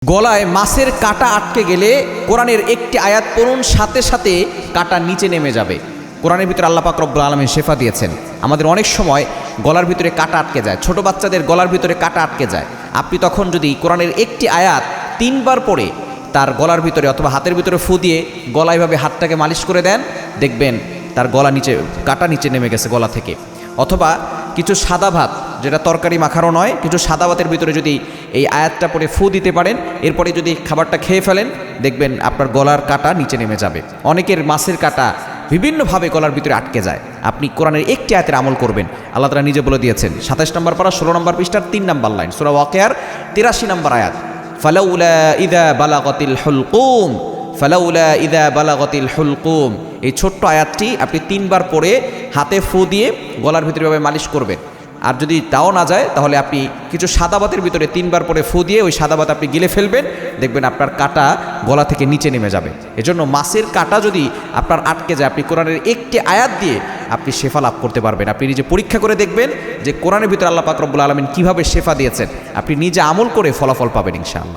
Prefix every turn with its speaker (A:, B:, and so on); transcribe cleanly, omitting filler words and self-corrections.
A: গলায় মাছের কাঁটা আটকে গেলে কোরআনের একটি আয়াত পড়ুন, সাথে সাথে কাঁটা নিচে নেমে যাবে। কোরআনের ভিতরে আল্লাহ পাক রব্বুল আলামিন শেফা দিয়েছেন। আমাদের অনেক সময় গলার ভিতরে কাঁটা আটকে যায়, ছোট বাচ্চাদের গলার ভিতরে কাঁটা আটকে যায়। আপনি তখন যদি কোরআনের একটি আয়াত 3 বার পড়ে তার গলার ভিতরে অথবা হাতের ভিতরে ফু দিয়ে গলায় এভাবে হাতটাকে মালিশ করে দেন, দেখবেন তার গলা নিচে, কাঁটা নিচে নেমে গেছে গলা থেকে। অথবা কিছু সাদা ভাত, যেটা তরকারি মাখারও নয়, কিছু সাদা ভাতের ভিতরে যদি এই আয়াতটা পরে ফু দিতে পারেন, এরপরে যদি খাবারটা খেয়ে ফেলেন, দেখবেন আপনার গলার কাঁটা নিচে নেমে যাবে। অনেকের মাছের কাঁটা বিভিন্নভাবে গলার ভিতরে আটকে যায়। আপনি কোরআনের একটি আয়াতের আমল করবেন। আল্লাহ তাআলা নিজে বলে দিয়েছেন, 27 নম্বর পারা 16 নম্বর পৃষ্ঠার 3 নম্বর লাইন, সূরা ওয়াকিয়ার 83 নম্বর আয়াত, ফালাউলা ইযা বালাগাতিল হুলকুম, ফালাউলা ইযা বালাগাতিল হুলকুম। এই ছোট্ট আয়াতটি আপনি 3 বার পড়ে হাতে ফু দিয়ে গলার ভিতরে ভাবে মালিশ করবেন। আর যদি তাও না যায়, তাহলে আপনি কিছু সাদা ভাতের ভিতরে 3 বার পরে ফু দিয়ে ওই সাদা ভাত আপনি গিলে ফেলবেন, দেখবেন আপনার কাঁটা গলা থেকে নিচে নেমে যাবে। এজন্য মাছের কাঁটা যদি আপনার আটকে যায়, আপনি কোরআনের একটি আয়াত দিয়ে আপনি শেফা লাভ করতে পারবেন। আপনি নিজে পরীক্ষা করে দেখবেন যে কোরআনের ভিতরে আল্লাহ পাক রব্বুল আলামিন কীভাবে শেফা দিয়েছেন। আপনি নিজে আমল করে ফলাফল পাবেন ইনশাআল্লাহ।